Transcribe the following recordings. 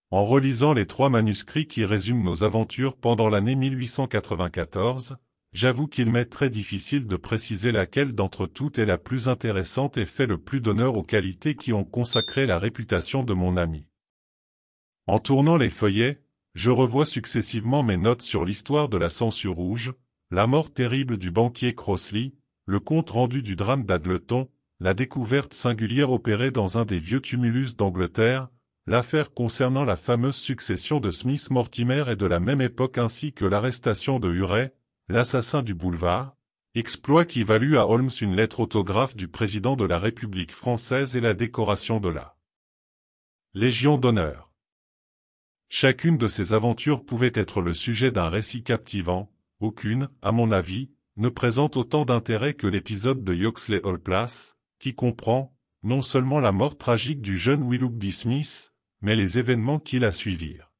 En relisant les 3 manuscrits qui résument nos aventures pendant l'année 1894, j'avoue qu'il m'est très difficile de préciser laquelle d'entre toutes est la plus intéressante et fait le plus d'honneur aux qualités qui ont consacré la réputation de mon ami. En tournant les feuillets, je revois successivement mes notes sur l'histoire de la Censure Rouge, la mort terrible du banquier Crossley, le compte rendu du drame d'Adleton, la découverte singulière opérée dans un des vieux tumulus d'Angleterre, l'affaire concernant la fameuse succession de Smith-Mortimer est de la même époque ainsi que l'arrestation de Hurray, l'assassin du boulevard, exploit qui valut à Holmes une lettre autographe du président de la République française et la décoration de la Légion d'honneur. Chacune de ces aventures pouvait être le sujet d'un récit captivant, aucune, à mon avis, ne présente autant d'intérêt que l'épisode de Yoxley Hall Place, qui comprend, non seulement la mort tragique du jeune Willoughby Smith, mais les événements qui la suivirent.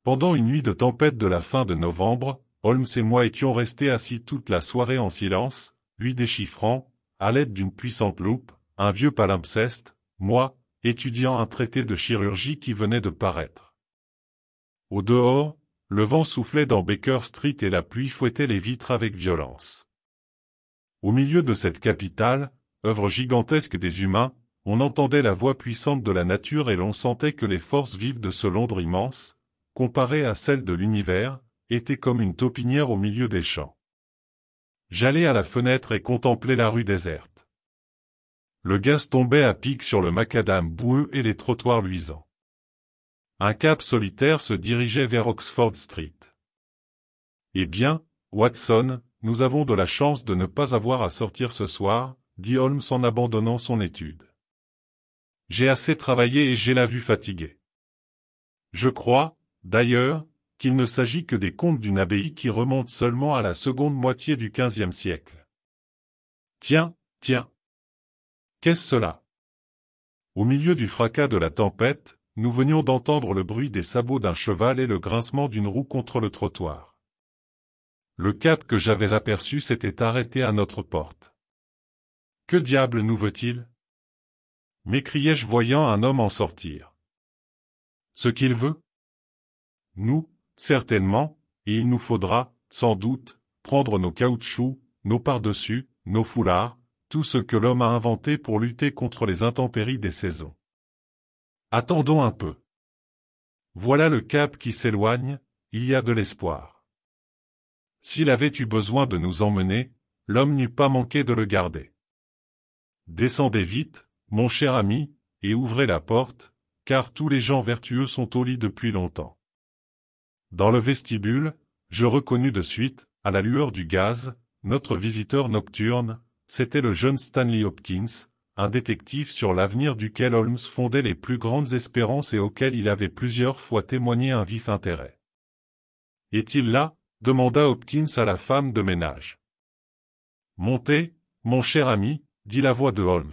Pendant une nuit de tempête de la fin de novembre, Holmes et moi étions restés assis toute la soirée en silence, lui déchiffrant, à l'aide d'une puissante loupe, un vieux palimpseste, moi, étudiant un traité de chirurgie qui venait de paraître. Au dehors, le vent soufflait dans Baker Street et la pluie fouettait les vitres avec violence. Au milieu de cette capitale, œuvre gigantesque des humains, on entendait la voix puissante de la nature et l'on sentait que les forces vives de ce Londres immense, comparées à celles de l'univers, étaient comme une taupinière au milieu des champs. J'allai à la fenêtre et contemplai la rue déserte. Le gaz tombait à pic sur le macadam boueux et les trottoirs luisants. Un cab solitaire se dirigeait vers Oxford Street. Eh bien, Watson, nous avons de la chance de ne pas avoir à sortir ce soir, dit Holmes en abandonnant son étude. J'ai assez travaillé et j'ai la vue fatiguée. Je crois, d'ailleurs, qu'il ne s'agit que des contes d'une abbaye qui remontent seulement à la seconde moitié du XVe siècle. Tiens. Qu'est-ce cela? Au milieu du fracas de la tempête, nous venions d'entendre le bruit des sabots d'un cheval et le grincement d'une roue contre le trottoir. Le cab que j'avais aperçu s'était arrêté à notre porte. Que diable nous veut-il? M'écriai-je voyant un homme en sortir. Ce qu'il veut? Nous, certainement, et il nous faudra, sans doute, prendre nos caoutchoucs, nos pardessus, nos foulards, tout ce que l'homme a inventé pour lutter contre les intempéries des saisons. Attendons un peu. Voilà le cab qui s'éloigne, il y a de l'espoir. S'il avait eu besoin de nous emmener, l'homme n'eût pas manqué de le garder. Descendez vite, mon cher ami, et ouvrez la porte, car tous les gens vertueux sont au lit depuis longtemps. Dans le vestibule, je reconnus de suite, à la lueur du gaz, notre visiteur nocturne, c'était le jeune Stanley Hopkins, un détective sur l'avenir duquel Holmes fondait les plus grandes espérances et auquel il avait plusieurs fois témoigné un vif intérêt. « Est-il là ?» demanda Hopkins à la femme de ménage. « Montez, mon cher ami, » dit la voix de Holmes.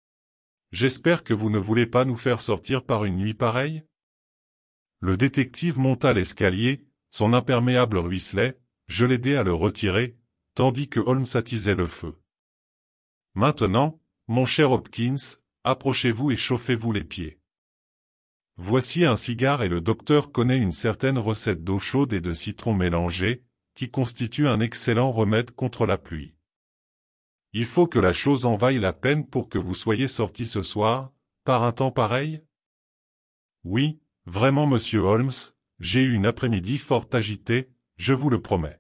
« J'espère que vous ne voulez pas nous faire sortir par une nuit pareille ?» Le détective monta l'escalier, son imperméable ruisselait, je l'aidai à le retirer, tandis que Holmes attisait le feu. « Maintenant, mon cher Hopkins, approchez-vous et chauffez-vous les pieds. Voici un cigare et le docteur connaît une certaine recette d'eau chaude et de citron mélangé, qui constitue un excellent remède contre la pluie. Il faut que la chose en vaille la peine pour que vous soyez sorti ce soir, par un temps pareil? Oui, vraiment monsieur Holmes, j'ai eu une après-midi fort agitée, je vous le promets.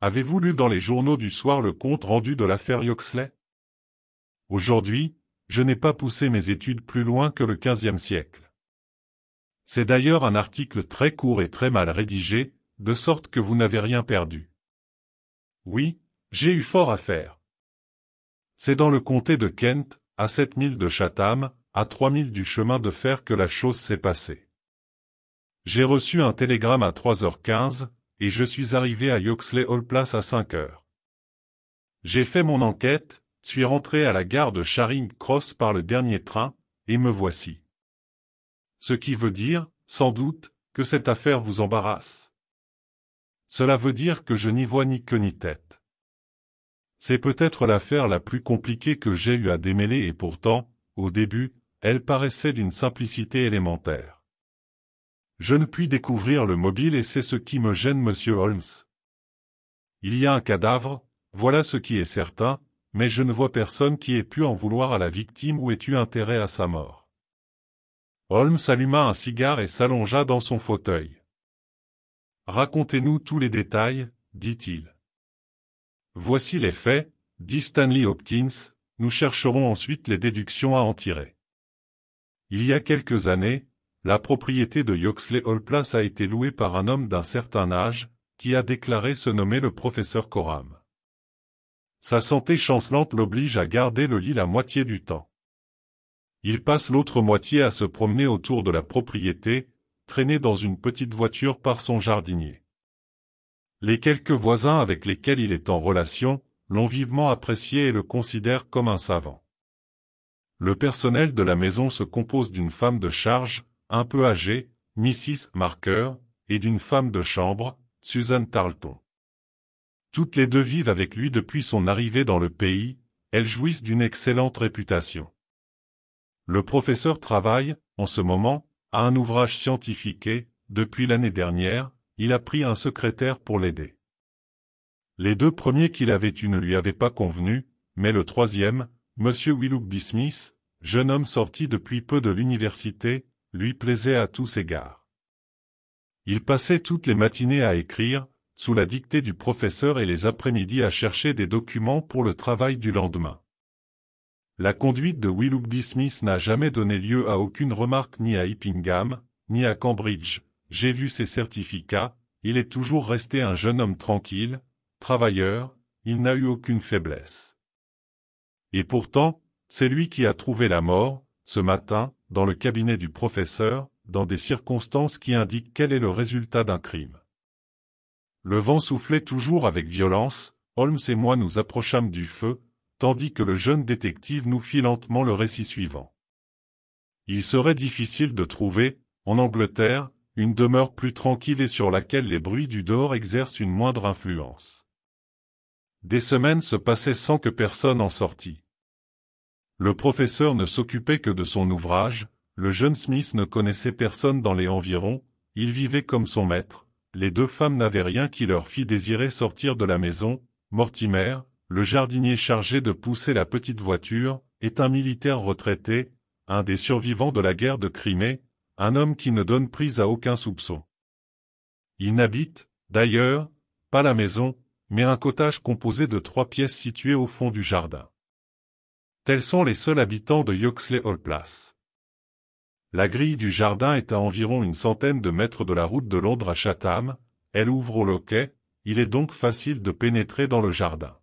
Avez-vous lu dans les journaux du soir le compte rendu de l'affaire Yoxley? Aujourd'hui, je n'ai pas poussé mes études plus loin que le XVe siècle. C'est d'ailleurs un article très court et très mal rédigé, de sorte que vous n'avez rien perdu. Oui, j'ai eu fort à faire. C'est dans le comté de Kent, à 7 milles de Chatham, à 3 milles du chemin de fer que la chose s'est passée. J'ai reçu un télégramme à 3h15, et je suis arrivé à Yoxley Hall Place à 5h. J'ai fait mon enquête, suis rentré à la gare de Charing Cross par le dernier train, et me voici. Ce qui veut dire, sans doute, que cette affaire vous embarrasse. Cela veut dire que je n'y vois ni queue ni tête. C'est peut-être l'affaire la plus compliquée que j'ai eu à démêler et pourtant, au début, elle paraissait d'une simplicité élémentaire. Je ne puis découvrir le mobile et c'est ce qui me gêne, monsieur Holmes. Il y a un cadavre, voilà ce qui est certain, mais je ne vois personne qui ait pu en vouloir à la victime ou ait eu intérêt à sa mort. Holmes alluma un cigare et s'allongea dans son fauteuil. Racontez-nous tous les détails, dit-il. Voici les faits, dit Stanley Hopkins, nous chercherons ensuite les déductions à en tirer. Il y a quelques années, la propriété de Yoxley Hall Place a été louée par un homme d'un certain âge, qui a déclaré se nommer le professeur Coram. Sa santé chancelante l'oblige à garder le lit la moitié du temps. Il passe l'autre moitié à se promener autour de la propriété, traîné dans une petite voiture par son jardinier. Les quelques voisins avec lesquels il est en relation, l'ont vivement apprécié et le considèrent comme un savant. Le personnel de la maison se compose d'une femme de charge, un peu âgée, Mrs. Marker, et d'une femme de chambre, Susan Tarleton. Toutes les deux vivent avec lui depuis son arrivée dans le pays, elles jouissent d'une excellente réputation. Le professeur travaille, en ce moment, à un ouvrage scientifique et, depuis l'année dernière, il a pris un secrétaire pour l'aider. Les deux premiers qu'il avait eus ne lui avaient pas convenu, mais le troisième, M. Willoughby Smith, jeune homme sorti depuis peu de l'université, lui plaisait à tous égards. Il passait toutes les matinées à écrire, sous la dictée du professeur et les après-midi à chercher des documents pour le travail du lendemain. La conduite de Willoughby Smith n'a jamais donné lieu à aucune remarque ni à Eppingham, ni à Cambridge. J'ai vu ses certificats, il est toujours resté un jeune homme tranquille, travailleur, il n'a eu aucune faiblesse. Et pourtant, c'est lui qui a trouvé la mort, ce matin, dans le cabinet du professeur, dans des circonstances qui indiquent quel est le résultat d'un crime. Le vent soufflait toujours avec violence, Holmes et moi nous approchâmes du feu, tandis que le jeune détective nous fit lentement le récit suivant. Il serait difficile de trouver, en Angleterre, une demeure plus tranquille et sur laquelle les bruits du dehors exercent une moindre influence. Des semaines se passaient sans que personne en sortît. Le professeur ne s'occupait que de son ouvrage, le jeune Smith ne connaissait personne dans les environs, il vivait comme son maître, les deux femmes n'avaient rien qui leur fît désirer sortir de la maison, Mortimer, le jardinier chargé de pousser la petite voiture, est un militaire retraité, un des survivants de la guerre de Crimée, un homme qui ne donne prise à aucun soupçon. Il n'habite, d'ailleurs, pas la maison, mais un cottage composé de 3 pièces situées au fond du jardin. Tels sont les seuls habitants de Yoxley Hall Place. La grille du jardin est à environ une centaine de mètres de la route de Londres à Chatham, elle ouvre au loquet, il est donc facile de pénétrer dans le jardin.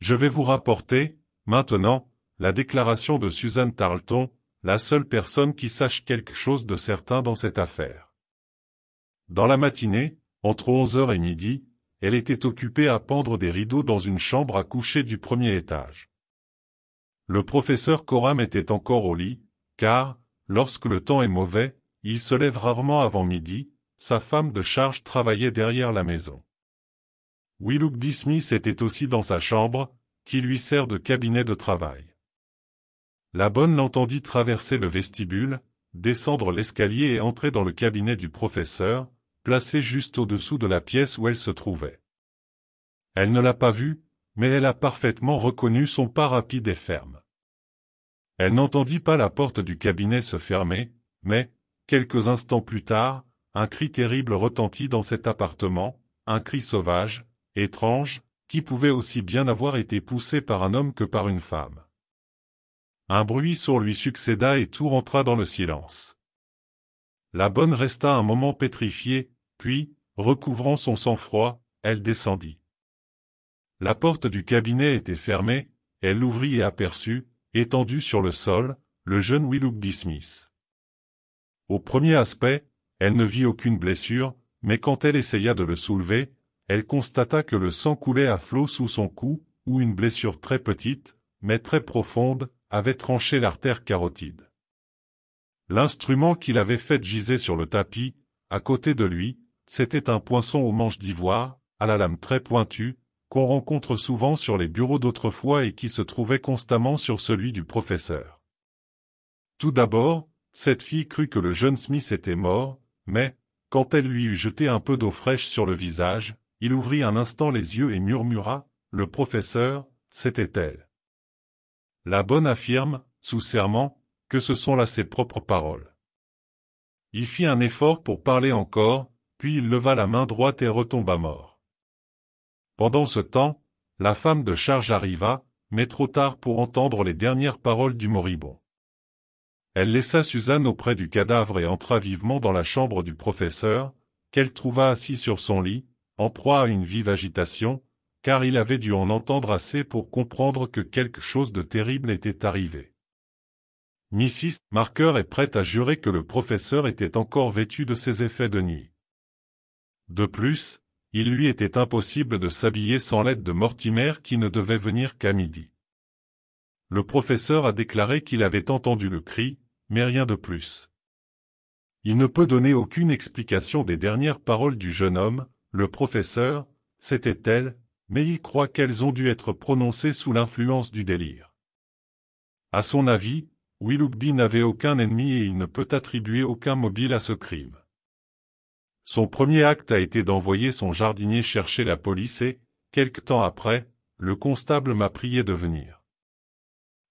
Je vais vous rapporter, maintenant, la déclaration de Susan Tarleton, la seule personne qui sache quelque chose de certain dans cette affaire. Dans la matinée, entre 11h et midi, elle était occupée à pendre des rideaux dans une chambre à coucher du premier étage. Le professeur Coram était encore au lit, car, lorsque le temps est mauvais, il se lève rarement avant midi, sa femme de charge travaillait derrière la maison. Willoughby Smith était aussi dans sa chambre, qui lui sert de cabinet de travail. La bonne l'entendit traverser le vestibule, descendre l'escalier et entrer dans le cabinet du professeur, placé juste au-dessous de la pièce où elle se trouvait. Elle ne l'a pas vu, mais elle a parfaitement reconnu son pas rapide et ferme. Elle n'entendit pas la porte du cabinet se fermer, mais, quelques instants plus tard, un cri terrible retentit dans cet appartement, un cri sauvage, étrange, qui pouvait aussi bien avoir été poussé par un homme que par une femme. Un bruit sourd lui succéda et tout rentra dans le silence. La bonne resta un moment pétrifiée, puis, recouvrant son sang-froid, elle descendit. La porte du cabinet était fermée, elle l'ouvrit et aperçut, étendu sur le sol, le jeune Willoughby Smith. Au premier aspect, elle ne vit aucune blessure, mais quand elle essaya de le soulever, elle constata que le sang coulait à flots sous son cou, où une blessure très petite, mais très profonde, avait tranché l'artère carotide. L'instrument qu'il avait fait gisait sur le tapis, à côté de lui, c'était un poinçon aux manches d'ivoire, à la lame très pointue, qu'on rencontre souvent sur les bureaux d'autrefois et qui se trouvait constamment sur celui du professeur. Tout d'abord, cette fille crut que le jeune Smith était mort, mais, quand elle lui eut jeté un peu d'eau fraîche sur le visage, il ouvrit un instant les yeux et murmura, « Le professeur, c'était elle. » La bonne affirme, sous serment, que ce sont là ses propres paroles. Il fit un effort pour parler encore, puis il leva la main droite et retomba mort. Pendant ce temps, la femme de charge arriva, mais trop tard pour entendre les dernières paroles du moribond. Elle laissa Suzanne auprès du cadavre et entra vivement dans la chambre du professeur, qu'elle trouva assis sur son lit, en proie à une vive agitation, car il avait dû en entendre assez pour comprendre que quelque chose de terrible était arrivé. Mrs. Marker est prête à jurer que le professeur était encore vêtu de ses effets de nuit. De plus, il lui était impossible de s'habiller sans l'aide de Mortimer qui ne devait venir qu'à midi. Le professeur a déclaré qu'il avait entendu le cri, mais rien de plus. Il ne peut donner aucune explication des dernières paroles du jeune homme, le professeur, c'était elle, mais il croit qu'elles ont dû être prononcées sous l'influence du délire. À son avis, Willoughby n'avait aucun ennemi et il ne peut attribuer aucun mobile à ce crime. Son premier acte a été d'envoyer son jardinier chercher la police et, quelque temps après, le constable m'a prié de venir.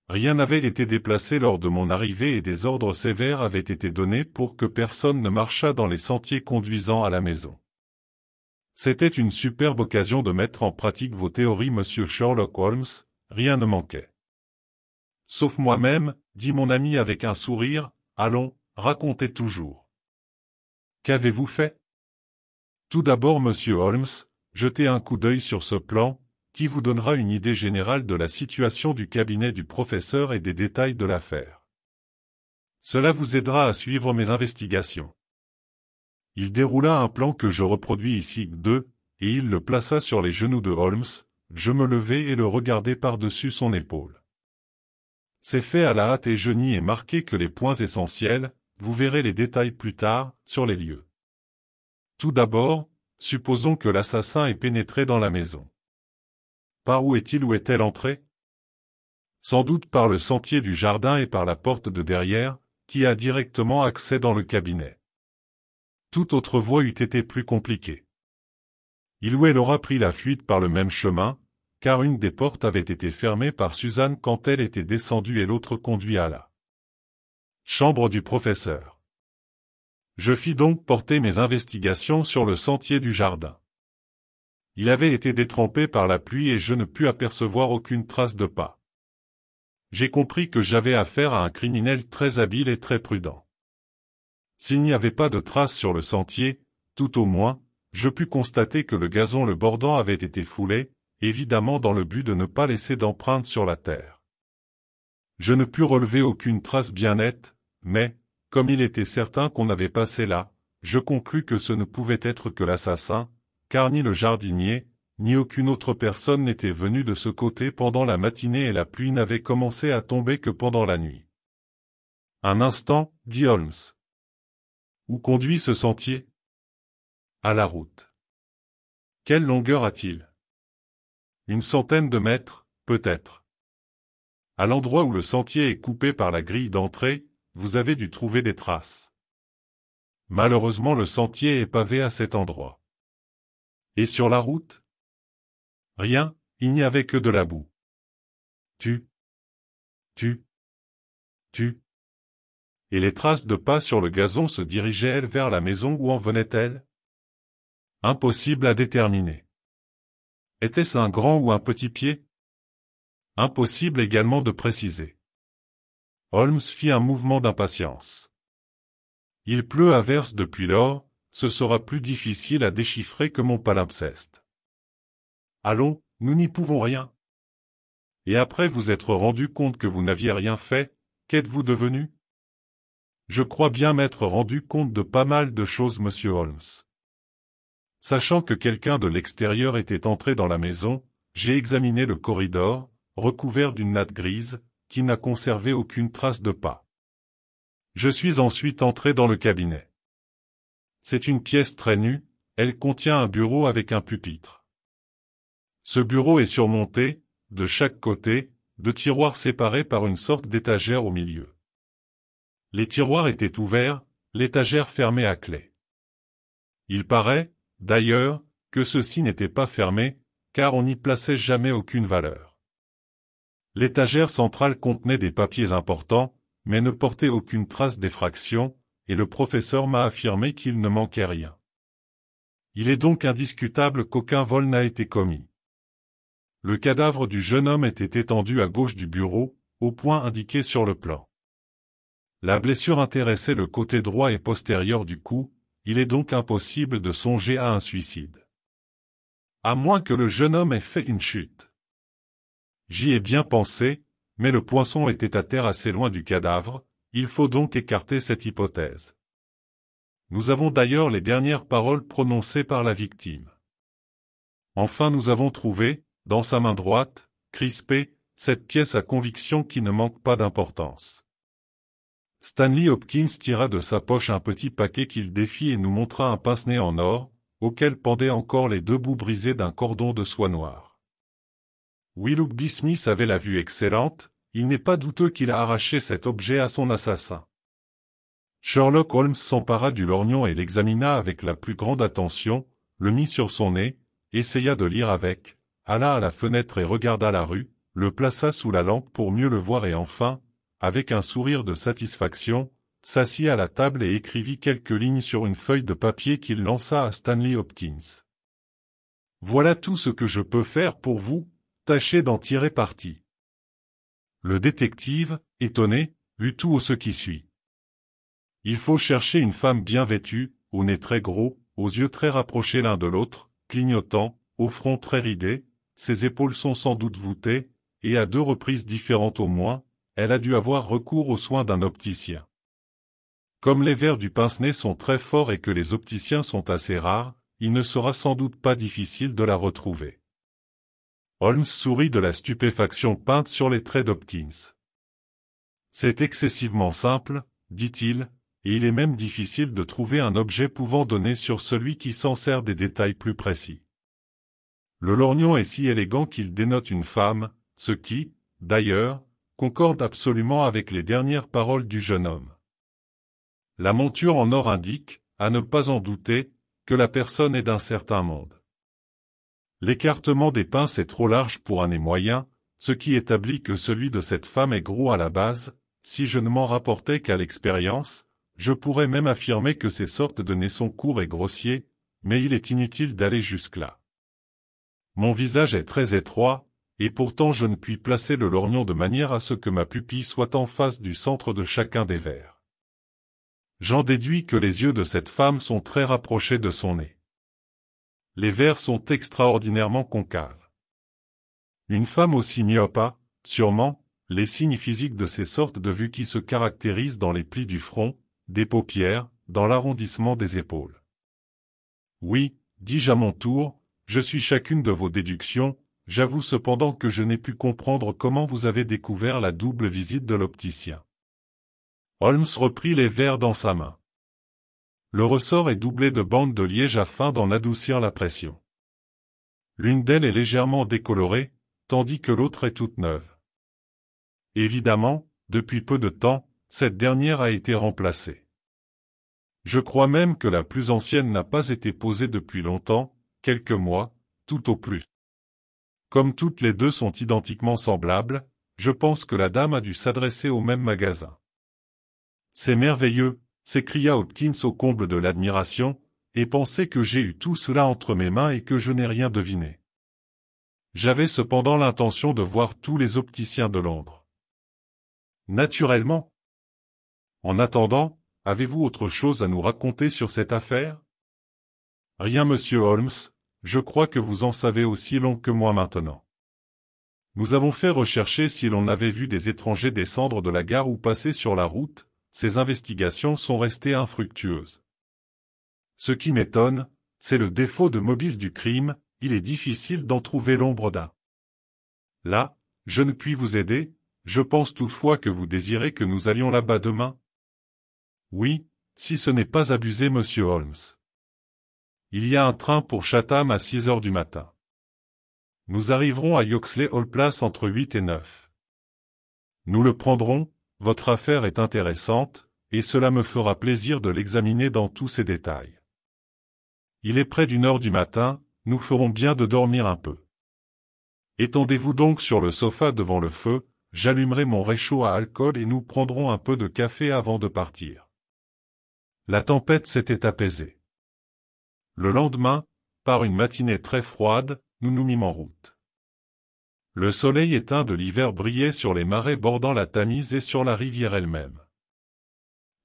Rien n'avait été déplacé lors de mon arrivée et des ordres sévères avaient été donnés pour que personne ne marchât dans les sentiers conduisant à la maison. C'était une superbe occasion de mettre en pratique vos théories, monsieur Sherlock Holmes, rien ne manquait. Sauf moi-même, dit mon ami avec un sourire, allons, racontez toujours. Qu'avez-vous fait? Tout d'abord, monsieur Holmes, jetez un coup d'œil sur ce plan, qui vous donnera une idée générale de la situation du cabinet du professeur et des détails de l'affaire. Cela vous aidera à suivre mes investigations. Il déroula un plan que je reproduis ici, et il le plaça sur les genoux de Holmes, je me levai et le regardai par-dessus son épaule. C'est fait à la hâte et je n'y ai marqué que les points essentiels, vous verrez les détails plus tard, sur les lieux. Tout d'abord, supposons que l'assassin ait pénétré dans la maison. Par où est-il ou est-elle entrée? Sans doute par le sentier du jardin et par la porte de derrière, qui a directement accès dans le cabinet. Toute autre voie eût été plus compliquée. Il ou elle aura pris la fuite par le même chemin, car une des portes avait été fermée par Suzanne quand elle était descendue et l'autre conduit à la chambre du professeur. Je fis donc porter mes investigations sur le sentier du jardin. Il avait été détrempé par la pluie et je ne pus apercevoir aucune trace de pas. J'ai compris que j'avais affaire à un criminel très habile et très prudent. S'il n'y avait pas de traces sur le sentier, tout au moins, je pus constater que le gazon le bordant avait été foulé, évidemment dans le but de ne pas laisser d'empreintes sur la terre. Je ne pus relever aucune trace bien nette, mais, comme il était certain qu'on avait passé là, je conclus que ce ne pouvait être que l'assassin, car ni le jardinier, ni aucune autre personne n'était venue de ce côté pendant la matinée et la pluie n'avait commencé à tomber que pendant la nuit. Un instant, dit Holmes. Où conduit ce sentier? À la route. Quelle longueur a-t-il? Une centaine de mètres, peut-être. À l'endroit où le sentier est coupé par la grille d'entrée, vous avez dû trouver des traces. Malheureusement le sentier est pavé à cet endroit. Et sur la route? Rien, il n'y avait que de la boue. Tu. Et les traces de pas sur le gazon se dirigeaient-elles vers la maison où en venaient-elles? Impossible à déterminer. Était-ce un grand ou un petit pied? Impossible également de préciser. Holmes fit un mouvement d'impatience. Il pleut à verse depuis lors, ce sera plus difficile à déchiffrer que mon palimpseste. Allons, nous n'y pouvons rien. Et après vous être rendu compte que vous n'aviez rien fait, qu'êtes-vous devenu? Je crois bien m'être rendu compte de pas mal de choses, monsieur Holmes. Sachant que quelqu'un de l'extérieur était entré dans la maison, j'ai examiné le corridor, recouvert d'une natte grise, qui n'a conservé aucune trace de pas. Je suis ensuite entré dans le cabinet. C'est une pièce très nue, elle contient un bureau avec un pupitre. Ce bureau est surmonté, de chaque côté, de tiroirs séparés par une sorte d'étagère au milieu. Les tiroirs étaient ouverts, l'étagère fermée à clé. Il paraît, d'ailleurs, que ceci n'était pas fermé, car on n'y plaçait jamais aucune valeur. L'étagère centrale contenait des papiers importants, mais ne portait aucune trace d'effraction, et le professeur m'a affirmé qu'il ne manquait rien. Il est donc indiscutable qu'aucun vol n'a été commis. Le cadavre du jeune homme était étendu à gauche du bureau, au point indiqué sur le plan. La blessure intéressait le côté droit et postérieur du cou, il est donc impossible de songer à un suicide. À moins que le jeune homme ait fait une chute. J'y ai bien pensé, mais le poinçon était à terre assez loin du cadavre, il faut donc écarter cette hypothèse. Nous avons d'ailleurs les dernières paroles prononcées par la victime. Enfin nous avons trouvé, dans sa main droite, crispée, cette pièce à conviction qui ne manque pas d'importance. Stanley Hopkins tira de sa poche un petit paquet qu'il défit et nous montra un pince-nez en or, auquel pendaient encore les 2 bouts brisés d'un cordon de soie noire. Willoughby Smith avait la vue excellente, il n'est pas douteux qu'il a arraché cet objet à son assassin. Sherlock Holmes s'empara du lorgnon et l'examina avec la plus grande attention, le mit sur son nez, essaya de lire avec, alla à la fenêtre et regarda la rue, le plaça sous la lampe pour mieux le voir et enfin, avec un sourire de satisfaction, s'assit à la table et écrivit quelques lignes sur une feuille de papier qu'il lança à Stanley Hopkins. « Voilà tout ce que je peux faire pour vous, tâchez d'en tirer parti. » Le détective, étonné, lut tout ce qui suit. Il faut chercher une femme bien vêtue, au nez très gros, aux yeux très rapprochés l'un de l'autre, clignotants, au front très ridé, ses épaules sont sans doute voûtées, et à 2 reprises différentes au moins, elle a dû avoir recours aux soins d'un opticien. Comme les vers du pince-nez sont très forts et que les opticiens sont assez rares, il ne sera sans doute pas difficile de la retrouver. Holmes sourit de la stupéfaction peinte sur les traits d'Hopkins. C'est excessivement simple, dit-il, et il est même difficile de trouver un objet pouvant donner sur celui qui s'en sert des détails plus précis. Le lorgnon est si élégant qu'il dénote une femme, ce qui, d'ailleurs, concorde absolument avec les dernières paroles du jeune homme. La monture en or indique, à ne pas en douter, que la personne est d'un certain monde. L'écartement des pinces est trop large pour un nez moyen, ce qui établit que celui de cette femme est gros à la base. Si je ne m'en rapportais qu'à l'expérience, je pourrais même affirmer que ces sortes de nez sont courts et grossiers, mais il est inutile d'aller jusque-là. Mon visage est très étroit, et pourtant je ne puis placer le lorgnon de manière à ce que ma pupille soit en face du centre de chacun des vers. J'en déduis que les yeux de cette femme sont très rapprochés de son nez. Les vers sont extraordinairement concaves. Une femme aussi myope a, sûrement, les signes physiques de ces sortes de vues qui se caractérisent dans les plis du front, des paupières, dans l'arrondissement des épaules. Oui, dis-je à mon tour, je suis chacune de vos déductions, j'avoue cependant que je n'ai pu comprendre comment vous avez découvert la double visite de l'opticien. Holmes reprit les vers dans sa main. Le ressort est doublé de bandes de liège afin d'en adoucir la pression. L'une d'elles est légèrement décolorée, tandis que l'autre est toute neuve. Évidemment, depuis peu de temps, cette dernière a été remplacée. Je crois même que la plus ancienne n'a pas été posée depuis longtemps, quelques mois, tout au plus. Comme toutes les 2 sont identiquement semblables, je pense que la dame a dû s'adresser au même magasin. C'est merveilleux, s'écria Hopkins au comble de l'admiration, et pensez que j'ai eu tout cela entre mes mains et que je n'ai rien deviné. J'avais cependant l'intention de voir tous les opticiens de Londres. Naturellement. En attendant, avez-vous autre chose à nous raconter sur cette affaire? Rien, monsieur Holmes, je crois que vous en savez aussi long que moi maintenant. Nous avons fait rechercher si l'on avait vu des étrangers descendre de la gare ou passer sur la route, ces investigations sont restées infructueuses. Ce qui m'étonne, c'est le défaut de mobile du crime, il est difficile d'en trouver l'ombre d'un. Là, je ne puis vous aider, je pense toutefois que vous désirez que nous allions là-bas demain. Oui, si ce n'est pas abusé, monsieur Holmes. Il y a un train pour Chatham à 6 heures du matin. Nous arriverons à Yoxley Hall Place entre 8 et 9. Nous le prendrons, votre affaire est intéressante, et cela me fera plaisir de l'examiner dans tous ses détails. Il est près d'1 heure du matin, nous ferons bien de dormir un peu. Étendez-vous donc sur le sofa devant le feu, j'allumerai mon réchaud à alcool et nous prendrons un peu de café avant de partir. La tempête s'était apaisée. Le lendemain, par une matinée très froide, nous nous mîmes en route. Le soleil éteint de l'hiver brillait sur les marais bordant la Tamise et sur la rivière elle-même.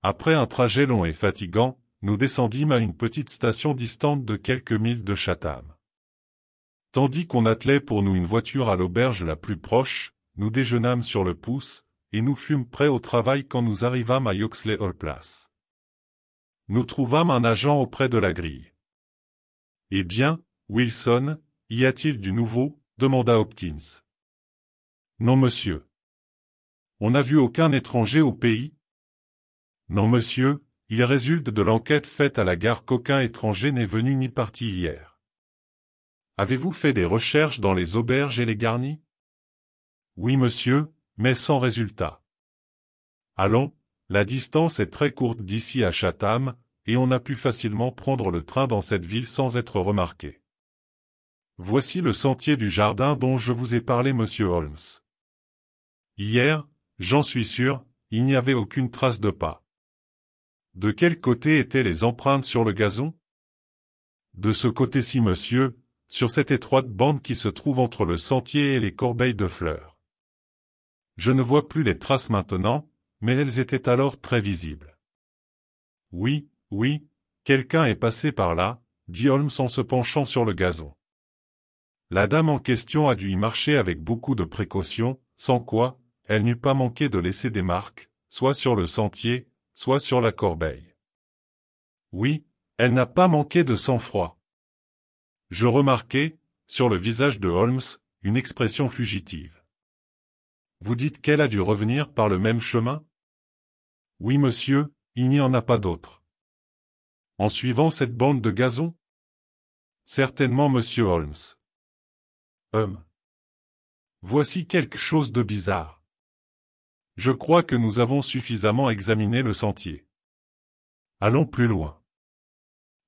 Après un trajet long et fatigant, nous descendîmes à une petite station distante de quelques milles de Chatham. Tandis qu'on attelait pour nous une voiture à l'auberge la plus proche, nous déjeunâmes sur le pouce, et nous fûmes prêts au travail quand nous arrivâmes à Yoxley Hall Place. Nous trouvâmes un agent auprès de la grille. « Eh bien, Wilson, y a-t-il du nouveau ?» demanda Hopkins. « Non, monsieur. On n'a vu aucun étranger au pays. »« Non, monsieur, il résulte de l'enquête faite à la gare qu'aucun étranger n'est venu ni parti hier. » Avez-vous fait des recherches dans les auberges et les garnis? Oui, monsieur, mais sans résultat. Allons, la distance est très courte d'ici à Chatham, et on a pu facilement prendre le train dans cette ville sans être remarqué. Voici le sentier du jardin dont je vous ai parlé, monsieur Holmes. Hier, j'en suis sûr, il n'y avait aucune trace de pas. De quel côté étaient les empreintes sur le gazon? De ce côté-ci, monsieur, sur cette étroite bande qui se trouve entre le sentier et les corbeilles de fleurs. Je ne vois plus les traces maintenant, mais elles étaient alors très visibles. Oui, oui, quelqu'un est passé par là, dit Holmes en se penchant sur le gazon. La dame en question a dû y marcher avec beaucoup de précaution, sans quoi, elle n'eût pas manqué de laisser des marques, soit sur le sentier, soit sur la corbeille. Oui, elle n'a pas manqué de sang-froid. Je remarquai, sur le visage de Holmes, une expression fugitive. Vous dites qu'elle a dû revenir par le même chemin? Oui, monsieur, il n'y en a pas d'autre. En suivant cette bande de gazon? Certainement, monsieur Holmes. Voici quelque chose de bizarre. Je crois que nous avons suffisamment examiné le sentier. Allons plus loin.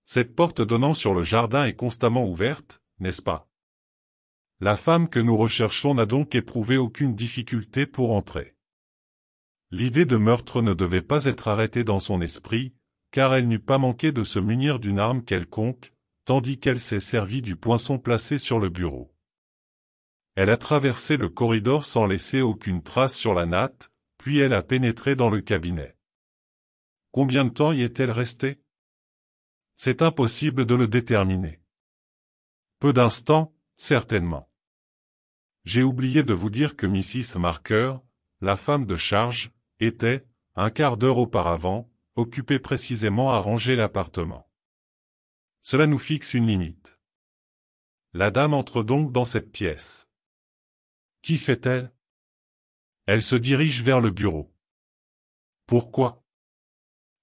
Cette porte donnant sur le jardin est constamment ouverte, n'est-ce pas? La femme que nous recherchons n'a donc éprouvé aucune difficulté pour entrer. L'idée de meurtre ne devait pas être arrêtée dans son esprit, car elle n'eût pas manqué de se munir d'une arme quelconque, tandis qu'elle s'est servie du poinçon placé sur le bureau. Elle a traversé le corridor sans laisser aucune trace sur la natte, puis elle a pénétré dans le cabinet. Combien de temps y est-elle restée? C'est impossible de le déterminer. Peu d'instants, certainement. J'ai oublié de vous dire que Mrs. Marker, la femme de charge, était, un quart d'heure auparavant, occupée précisément à ranger l'appartement. Cela nous fixe une limite. La dame entre donc dans cette pièce. Qu'y fait-elle? Elle se dirige vers le bureau. Pourquoi?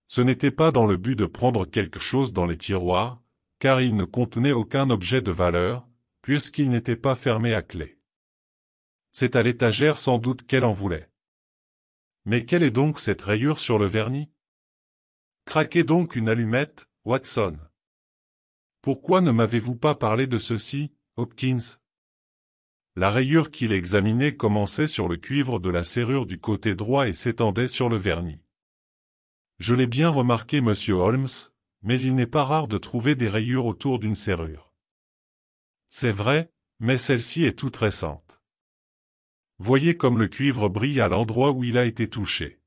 Ce n'était pas dans le but de prendre quelque chose dans les tiroirs, car il ne contenait aucun objet de valeur, puisqu'il n'était pas fermé à clé. C'est à l'étagère sans doute qu'elle en voulait. Mais quelle est donc cette rayure sur le vernis? Craquez donc une allumette, Watson. Pourquoi ne m'avez-vous pas parlé de ceci, Hopkins? La rayure qu'il examinait commençait sur le cuivre de la serrure du côté droit et s'étendait sur le vernis. Je l'ai bien remarqué, monsieur Holmes, mais il n'est pas rare de trouver des rayures autour d'une serrure. C'est vrai, mais celle-ci est toute récente. Voyez comme le cuivre brille à l'endroit où il a été touché.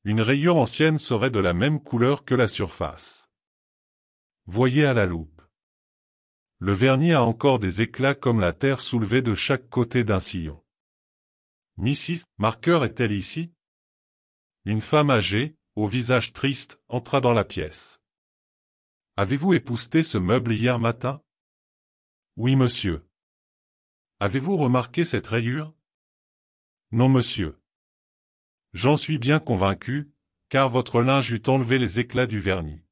Une rayure ancienne serait de la même couleur que la surface. Voyez à la loupe. Le vernis a encore des éclats comme la terre soulevée de chaque côté d'un sillon. Mrs. Marker est-elle ici? Une femme âgée, au visage triste, entra dans la pièce. Avez-vous épousseté ce meuble hier matin? Oui, monsieur. Avez-vous remarqué cette rayure? Non, monsieur. J'en suis bien convaincu, car votre linge eût enlevé les éclats du vernis.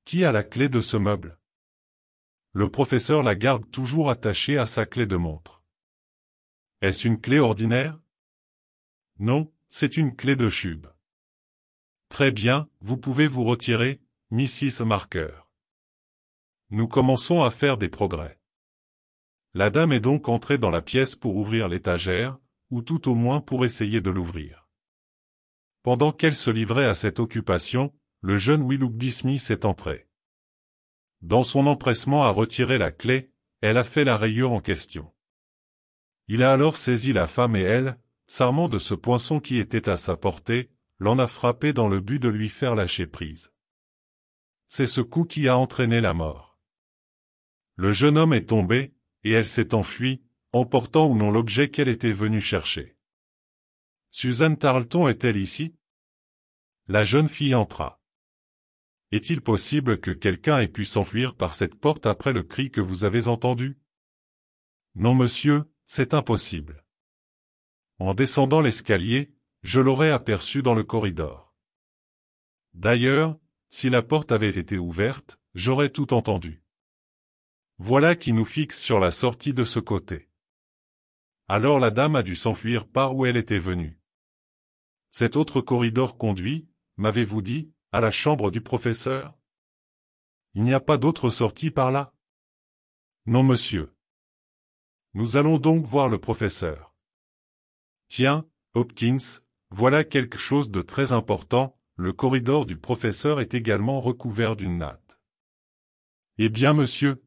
Qui a la clé de ce meuble? Le professeur la garde toujours attachée à sa clé de montre. Est-ce une clé ordinaire? Non, c'est une clé de chube. Très bien, vous pouvez vous retirer, Mrs. Marker. Nous commençons à faire des progrès. La dame est donc entrée dans la pièce pour ouvrir l'étagère, ou tout au moins pour essayer de l'ouvrir. Pendant qu'elle se livrait à cette occupation, le jeune Willoughby Smith est entré. Dans son empressement à retirer la clé, elle a fait la rayure en question. Il a alors saisi la femme et elle, s'armant de ce poinçon qui était à sa portée, l'en a frappé dans le but de lui faire lâcher prise. C'est ce coup qui a entraîné la mort. Le jeune homme est tombé, et elle s'est enfuie, emportant ou non l'objet qu'elle était venue chercher. Suzanne Tarleton est-elle ici? La jeune fille entra. Est-il possible que quelqu'un ait pu s'enfuir par cette porte après le cri que vous avez entendu? Non monsieur, c'est impossible. En descendant l'escalier, je l'aurais aperçu dans le corridor. D'ailleurs, si la porte avait été ouverte, j'aurais tout entendu. Voilà qui nous fixe sur la sortie de ce côté. Alors la dame a dû s'enfuir par où elle était venue. Cet autre corridor conduit, m'avez-vous dit, à la chambre du professeur? Il n'y a pas d'autre sortie par là? Non monsieur. Nous allons donc voir le professeur. Tiens, Hopkins, voilà quelque chose de très important, le corridor du professeur est également recouvert d'une natte. Eh bien monsieur,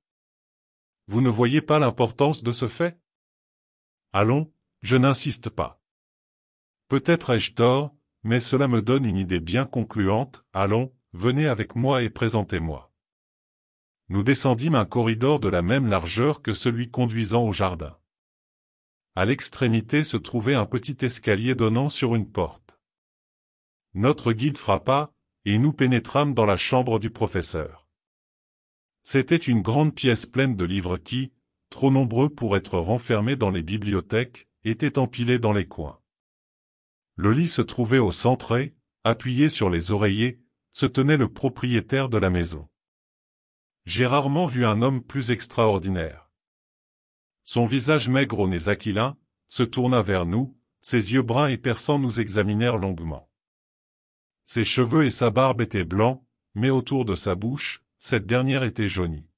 vous ne voyez pas l'importance de ce fait? Allons, je n'insiste pas. Peut-être ai-je tort, mais cela me donne une idée bien concluante, allons, venez avec moi et présentez-moi. Nous descendîmes un corridor de la même largeur que celui conduisant au jardin. À l'extrémité se trouvait un petit escalier donnant sur une porte. Notre guide frappa, et nous pénétrâmes dans la chambre du professeur. C'était une grande pièce pleine de livres qui, trop nombreux pour être renfermés dans les bibliothèques, étaient empilés dans les coins. Le lit se trouvait au centre et, appuyé sur les oreillers, se tenait le propriétaire de la maison. J'ai rarement vu un homme plus extraordinaire. Son visage maigre aux nez aquilins, se tourna vers nous, ses yeux bruns et perçants nous examinèrent longuement. Ses cheveux et sa barbe étaient blancs, mais autour de sa bouche, cette dernière était jaunie.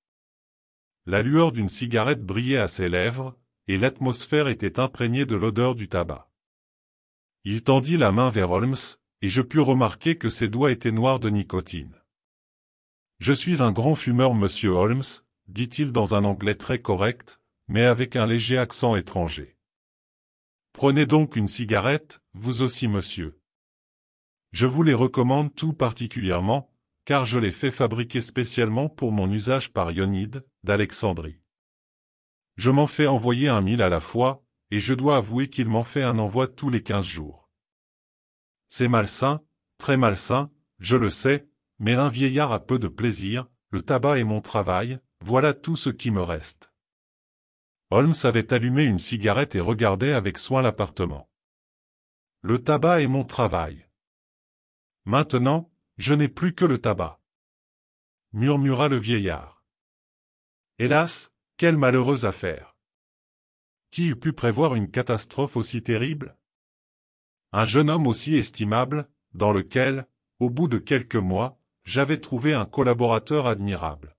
La lueur d'une cigarette brillait à ses lèvres, et l'atmosphère était imprégnée de l'odeur du tabac. Il tendit la main vers Holmes, et je pus remarquer que ses doigts étaient noirs de nicotine. « Je suis un grand fumeur, monsieur Holmes, » dit-il dans un anglais très correct, mais avec un léger accent étranger. « Prenez donc une cigarette, vous aussi monsieur. Je vous les recommande tout particulièrement, car je les fais fabriquer spécialement pour mon usage par Ionide, d'Alexandrie. Je m'en fais envoyer 1000 à la fois, et je dois avouer qu'il m'en fait un envoi tous les 15 jours. C'est malsain, très malsain, je le sais, mais un vieillard a peu de plaisir, le tabac est mon travail, voilà tout ce qui me reste. » Holmes avait allumé une cigarette et regardait avec soin l'appartement. « Le tabac est mon travail. Maintenant, je n'ai plus que le tabac. » murmura le vieillard. « Hélas, quelle malheureuse affaire! Qui eût pu prévoir une catastrophe aussi terrible? Un jeune homme aussi estimable, dans lequel, au bout de quelques mois, j'avais trouvé un collaborateur admirable.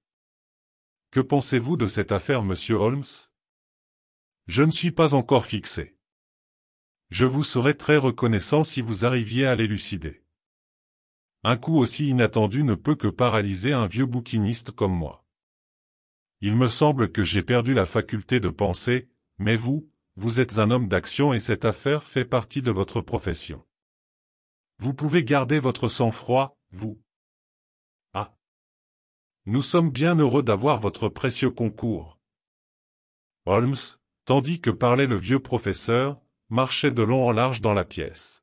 Que pensez-vous de cette affaire, monsieur Holmes? Je ne suis pas encore fixé. Je vous serais très reconnaissant si vous arriviez à l'élucider. Un coup aussi inattendu ne peut que paralyser un vieux bouquiniste comme moi. Il me semble que j'ai perdu la faculté de penser, mais vous êtes un homme d'action et cette affaire fait partie de votre profession. Vous pouvez garder votre sang-froid, vous. Ah. Nous sommes bien heureux d'avoir votre précieux concours. Holmes, tandis que parlait le vieux professeur, marchait de long en large dans la pièce.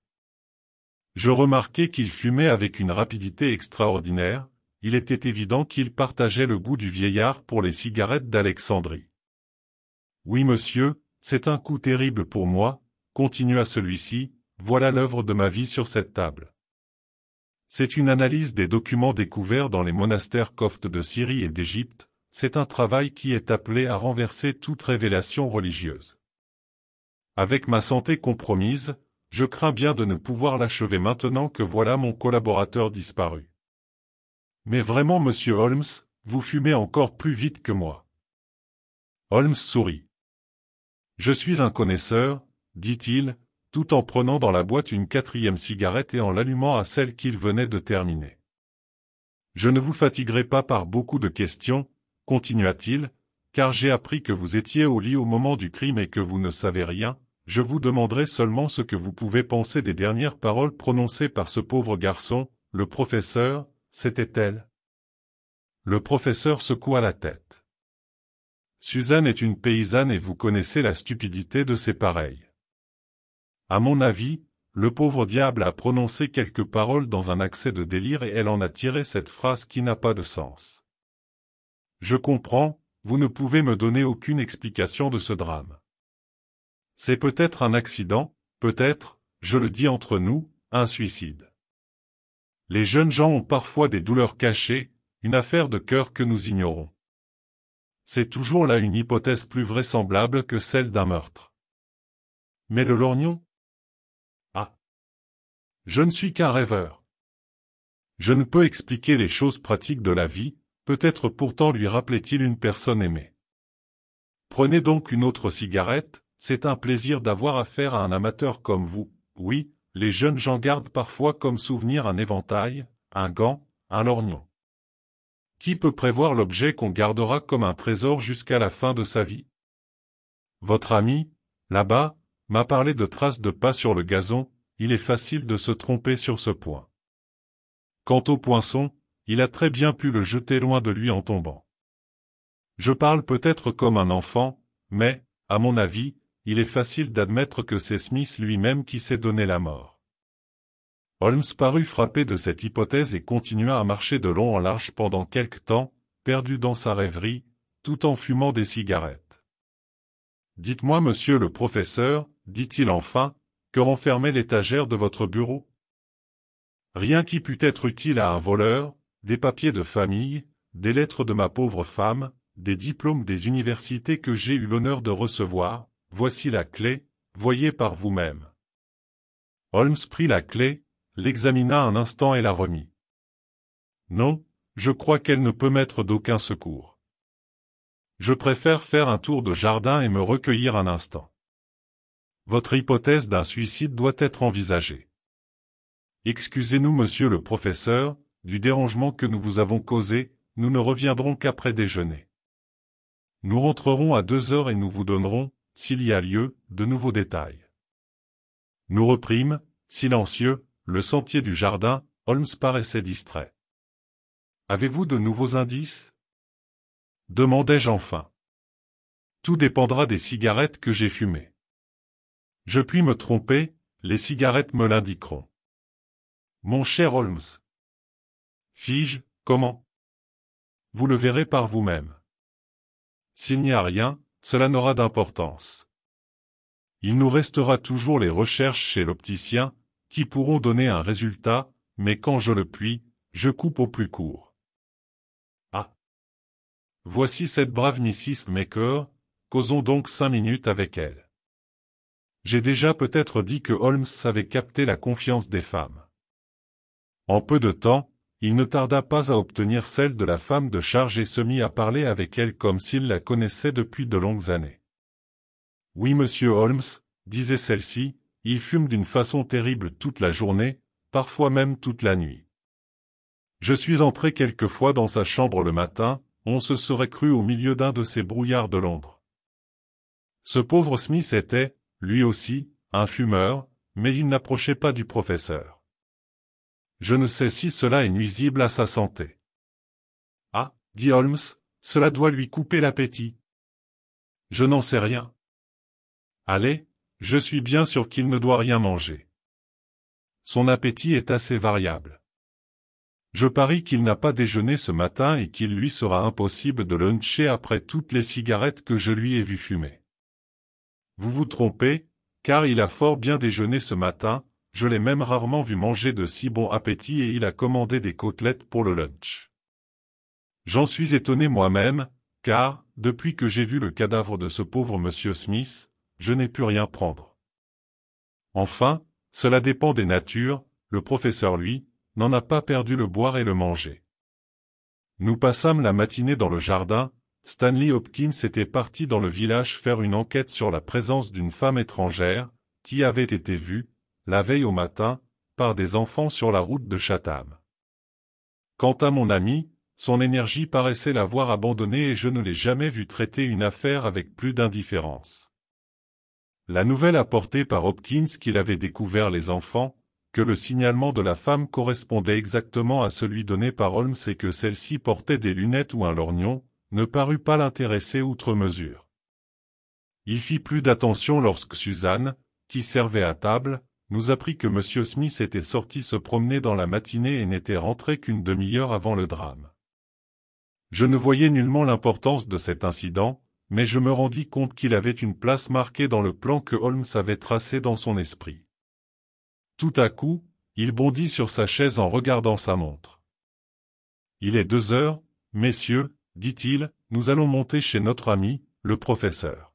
Je remarquai qu'il fumait avec une rapidité extraordinaire, il était évident qu'il partageait le goût du vieillard pour les cigarettes d'Alexandrie. « Oui monsieur, c'est un coup terrible pour moi, » continua celui-ci, « voilà l'œuvre de ma vie sur cette table. C'est une analyse des documents découverts dans les monastères coptes de Syrie et d'Égypte, c'est un travail qui est appelé à renverser toute révélation religieuse. Avec ma santé compromise, je crains bien de ne pouvoir l'achever maintenant que voilà mon collaborateur disparu. Mais vraiment monsieur Holmes, Vous fumez encore plus vite que moi. Holmes sourit. Je suis un connaisseur, dit-il, tout en prenant dans la boîte une 4e cigarette et en l'allumant à celle qu'il venait de terminer. Je ne vous fatiguerai pas par beaucoup de questions, continua-t-il, car j'ai appris que vous étiez au lit au moment du crime et que vous ne savez rien. Je vous demanderai seulement ce que vous pouvez penser des dernières paroles prononcées par ce pauvre garçon, le professeur, c'était-elle? Le professeur secoua la tête. Suzanne est une paysanne et vous connaissez la stupidité de ses pareils. À mon avis, le pauvre diable a prononcé quelques paroles dans un accès de délire et elle en a tiré cette phrase qui n'a pas de sens. Je comprends, vous ne pouvez me donner aucune explication de ce drame. C'est peut-être un accident, peut-être, je le dis entre nous, un suicide. Les jeunes gens ont parfois des douleurs cachées, une affaire de cœur que nous ignorons. C'est toujours là une hypothèse plus vraisemblable que celle d'un meurtre. Mais le lorgnon? Ah! Je ne suis qu'un rêveur. Je ne peux expliquer les choses pratiques de la vie, peut-être pourtant lui rappelait-il une personne aimée. Prenez donc une autre cigarette. C'est un plaisir d'avoir affaire à un amateur comme vous. Oui, les jeunes gens gardent parfois comme souvenir un éventail, un gant, un lorgnon. Qui peut prévoir l'objet qu'on gardera comme un trésor jusqu'à la fin de sa vie? Votre ami, là-bas, m'a parlé de traces de pas sur le gazon, il est facile de se tromper sur ce point. Quant au poinçon, il a très bien pu le jeter loin de lui en tombant. Je parle peut-être comme un enfant, mais, à mon avis, il est facile d'admettre que c'est Smith lui-même qui s'est donné la mort. Holmes parut frappé de cette hypothèse et continua à marcher de long en large pendant quelque temps, perdu dans sa rêverie, tout en fumant des cigarettes. Dites-moi, monsieur le professeur, dit-il enfin, que renfermait l'étagère de votre bureau? Rien qui pût être utile à un voleur, des papiers de famille, des lettres de ma pauvre femme, des diplômes des universités que j'ai eu l'honneur de recevoir. Voici la clé, voyez par vous-même. Holmes prit la clé, l'examina un instant et la remit. Non, je crois qu'elle ne peut m'être d'aucun secours. Je préfère faire un tour de jardin et me recueillir un instant. Votre hypothèse d'un suicide doit être envisagée. Excusez-nous, monsieur le professeur, du dérangement que nous vous avons causé, nous ne reviendrons qu'après déjeuner. Nous rentrerons à 2 heures et nous vous donnerons, s'il y a lieu, de nouveaux détails. Nous reprîmes, silencieux, le sentier du jardin. Holmes paraissait distrait. Avez-vous de nouveaux indices? Demandai-je enfin. Tout dépendra des cigarettes que j'ai fumées. Je puis me tromper, les cigarettes me l'indiqueront. Mon cher Holmes. Fis-je, comment? Vous le verrez par vous-même. S'il n'y a rien, cela n'aura d'importance. Il nous restera toujours les recherches chez l'opticien, qui pourront donner un résultat, mais quand je le puis, je coupe au plus court. Ah! Voici cette brave Mrs. Maker, causons donc 5 minutes avec elle. J'ai déjà peut-être dit que Holmes savait capter la confiance des femmes. En peu de temps, il ne tarda pas à obtenir celle de la femme de charge et se mit à parler avec elle comme s'il la connaissait depuis de longues années. Oui, monsieur Holmes, disait celle-ci, il fume d'une façon terrible toute la journée, parfois même toute la nuit. Je suis entré quelquefois dans sa chambre le matin, on se serait cru au milieu d'un de ces brouillards de Londres. Ce pauvre Smith était, lui aussi, un fumeur, mais il n'approchait pas du professeur. Je ne sais si cela est nuisible à sa santé. Ah, dit Holmes, cela doit lui couper l'appétit. Je n'en sais rien. Allez, je suis bien sûr qu'il ne doit rien manger. Son appétit est assez variable. Je parie qu'il n'a pas déjeuné ce matin et qu'il lui sera impossible de luncher après toutes les cigarettes que je lui ai vu fumer. Vous vous trompez, car il a fort bien déjeuné ce matin, je l'ai même rarement vu manger de si bon appétit et il a commandé des côtelettes pour le lunch. J'en suis étonné moi-même, car, depuis que j'ai vu le cadavre de ce pauvre monsieur Smith, je n'ai pu rien prendre. Enfin, cela dépend des natures, le professeur lui, n'en a pas perdu le boire et le manger. Nous passâmes la matinée dans le jardin. Stanley Hopkins était parti dans le village faire une enquête sur la présence d'une femme étrangère, qui avait été vue, la veille au matin, par des enfants sur la route de Chatham. Quant à mon ami, son énergie paraissait l'avoir abandonné et je ne l'ai jamais vu traiter une affaire avec plus d'indifférence. La nouvelle apportée par Hopkins qu'il avait découvert les enfants, que le signalement de la femme correspondait exactement à celui donné par Holmes et que celle-ci portait des lunettes ou un lorgnon, ne parut pas l'intéresser outre mesure. Il fit plus d'attention lorsque Suzanne, qui servait à table, nous apprit que M. Smith était sorti se promener dans la matinée et n'était rentré qu'une demi-heure avant le drame. Je ne voyais nullement l'importance de cet incident, mais je me rendis compte qu'il avait une place marquée dans le plan que Holmes avait tracé dans son esprit. Tout à coup, il bondit sur sa chaise en regardant sa montre. « Il est 2 heures, messieurs, dit-il, nous allons monter chez notre ami, le professeur. »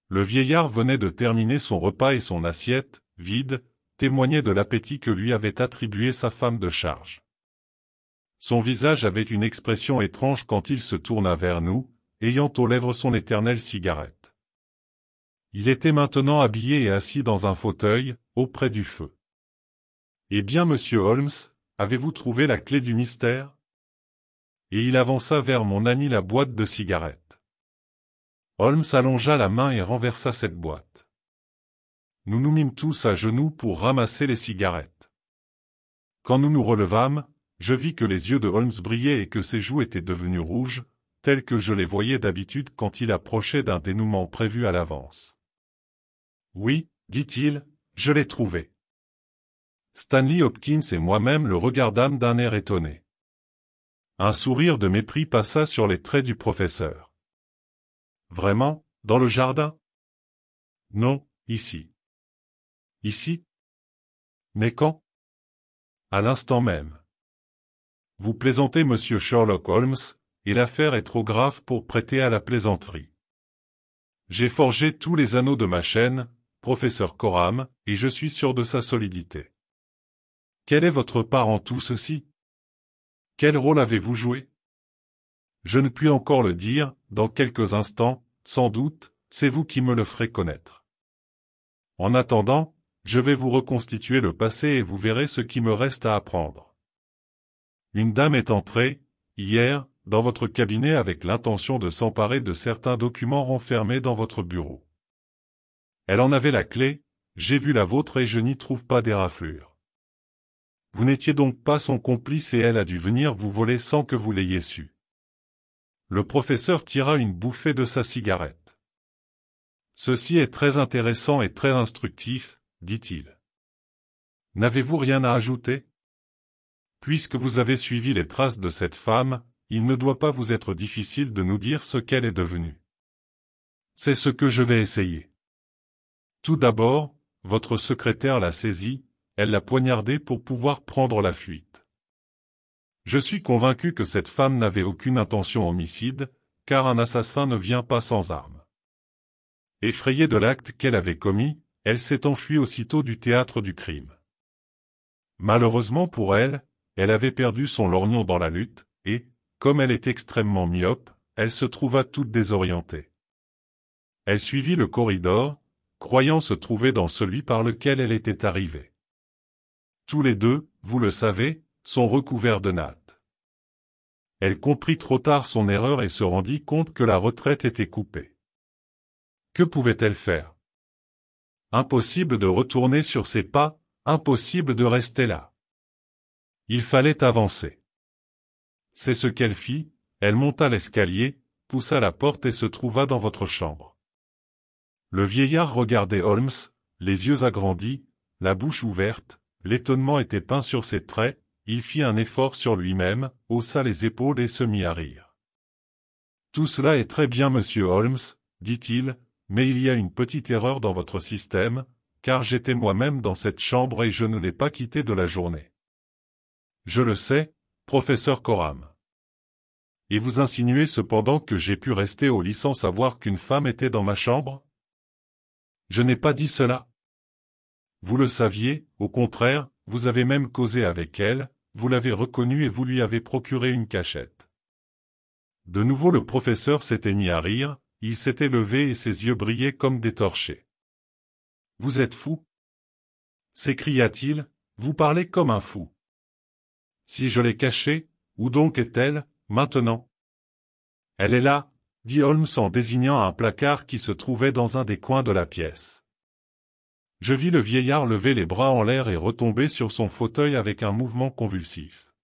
Le vieillard venait de terminer son repas et son assiette, vide, témoignait de l'appétit que lui avait attribué sa femme de charge. Son visage avait une expression étrange quand il se tourna vers nous, ayant aux lèvres son éternelle cigarette. Il était maintenant habillé et assis dans un fauteuil, auprès du feu. « Eh bien, monsieur Holmes, avez-vous trouvé la clé du mystère ?» Et il avança vers mon ami la boîte de cigarettes. Holmes allongea la main et renversa cette boîte. Nous nous mîmes tous à genoux pour ramasser les cigarettes. Quand nous nous relevâmes, je vis que les yeux de Holmes brillaient et que ses joues étaient devenues rouges, telles que je les voyais d'habitude quand il approchait d'un dénouement prévu à l'avance. « Oui, dit-il, je l'ai trouvé. » Stanley Hopkins et moi-même le regardâmes d'un air étonné. Un sourire de mépris passa sur les traits du professeur. « Vraiment, dans le jardin ? » ?»« Non, ici. »« Ici ? Mais quand ? » ?»« À l'instant même. »« Vous plaisantez, monsieur Sherlock Holmes, et l'affaire est trop grave pour prêter à la plaisanterie. J'ai forgé tous les anneaux de ma chaîne, professeur Coram, et je suis sûr de sa solidité. Quelle est votre part en tout ceci ? Quel rôle avez-vous joué ? Je ne puis encore le dire, dans quelques instants, sans doute, c'est vous qui me le ferez connaître. En attendant, je vais vous reconstituer le passé et vous verrez ce qui me reste à apprendre. Une dame est entrée, hier, dans votre cabinet avec l'intention de s'emparer de certains documents renfermés dans votre bureau. Elle en avait la clé, j'ai vu la vôtre et je n'y trouve pas d'éraflure. Vous n'étiez donc pas son complice et elle a dû venir vous voler sans que vous l'ayez su. Le professeur tira une bouffée de sa cigarette. Ceci est très intéressant et très instructif, dit-il. N'avez-vous rien à ajouter ? Puisque vous avez suivi les traces de cette femme, il ne doit pas vous être difficile de nous dire ce qu'elle est devenue. C'est ce que je vais essayer. Tout d'abord, votre secrétaire l'a saisie, elle l'a poignardée pour pouvoir prendre la fuite. Je suis convaincu que cette femme n'avait aucune intention homicide, car un assassin ne vient pas sans armes. Effrayée de l'acte qu'elle avait commis, elle s'est enfuie aussitôt du théâtre du crime. Malheureusement pour elle, elle avait perdu son lorgnon dans la lutte, et, comme elle est extrêmement myope, elle se trouva toute désorientée. Elle suivit le corridor, croyant se trouver dans celui par lequel elle était arrivée. Tous les deux, vous le savez, sont recouverts de natte. Elle comprit trop tard son erreur et se rendit compte que la retraite était coupée. Que pouvait-elle faire ? Impossible de retourner sur ses pas, impossible de rester là. Il fallait avancer. C'est ce qu'elle fit, elle monta l'escalier, poussa la porte et se trouva dans votre chambre. Le vieillard regardait Holmes, les yeux agrandis, la bouche ouverte, l'étonnement était peint sur ses traits, il fit un effort sur lui-même, haussa les épaules et se mit à rire. « Tout cela est très bien, monsieur Holmes, dit-il, mais il y a une petite erreur dans votre système, car j'étais moi-même dans cette chambre et je ne l'ai pas quittée de la journée. Je le sais, professeur Coram. Et vous insinuez cependant que j'ai pu rester au lit sans savoir qu'une femme était dans ma chambre ? Je n'ai pas dit cela. Vous le saviez, au contraire, vous avez même causé avec elle, vous l'avez reconnu et vous lui avez procuré une cachette. De nouveau le professeur s'était mis à rire, il s'était levé et ses yeux brillaient comme des torchers. Vous êtes fou? S'écria-t-il, vous parlez comme un fou. Si je l'ai cachée, où donc est-elle, maintenant? Elle est là, dit Holmes en désignant un placard qui se trouvait dans un des coins de la pièce. Je vis le vieillard lever les bras en l'air et retomber sur son fauteuil avec un mouvement convulsif.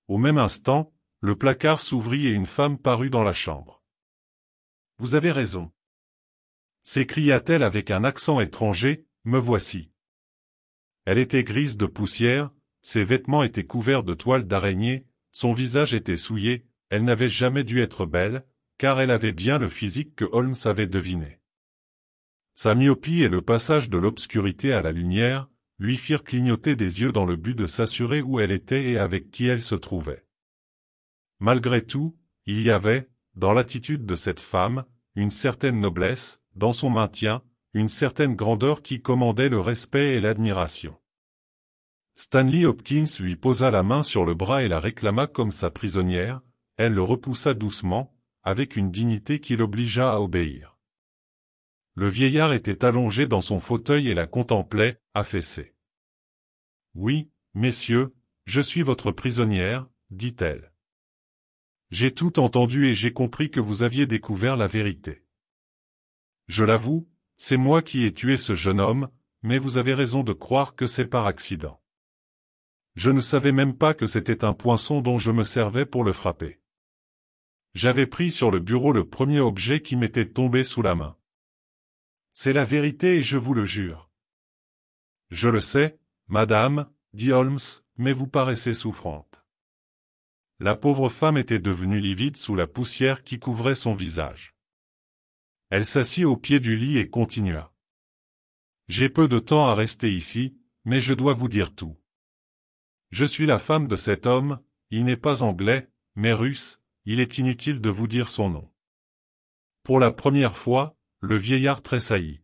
Au même instant, le placard s'ouvrit et une femme parut dans la chambre. « Vous avez raison. » s'écria-t-elle avec un accent étranger, « me voici. » Elle était grise de poussière, ses vêtements étaient couverts de toiles d'araignée, son visage était souillé, elle n'avait jamais dû être belle, car elle avait bien le physique que Holmes avait deviné. Sa myopie et le passage de l'obscurité à la lumière, lui firent clignoter des yeux dans le but de s'assurer où elle était et avec qui elle se trouvait. Malgré tout, il y avait, dans l'attitude de cette femme, une certaine noblesse, dans son maintien, une certaine grandeur qui commandait le respect et l'admiration. Stanley Hopkins lui posa la main sur le bras et la réclama comme sa prisonnière, elle le repoussa doucement, avec une dignité qui l'obligea à obéir. Le vieillard était allongé dans son fauteuil et la contemplait, affaissé. « Oui, messieurs, je suis votre prisonnière, dit-elle. J'ai tout entendu et j'ai compris que vous aviez découvert la vérité. Je l'avoue, c'est moi qui ai tué ce jeune homme, mais vous avez raison de croire que c'est par accident. Je ne savais même pas que c'était un poinçon dont je me servais pour le frapper. J'avais pris sur le bureau le premier objet qui m'était tombé sous la main. C'est la vérité et je vous le jure. Je le sais, madame, dit Holmes, mais vous paraissez souffrante. La pauvre femme était devenue livide sous la poussière qui couvrait son visage. Elle s'assit au pied du lit et continua. J'ai peu de temps à rester ici, mais je dois vous dire tout. Je suis la femme de cet homme, il n'est pas anglais, mais russe, il est inutile de vous dire son nom. Pour la première fois, le vieillard tressaillit.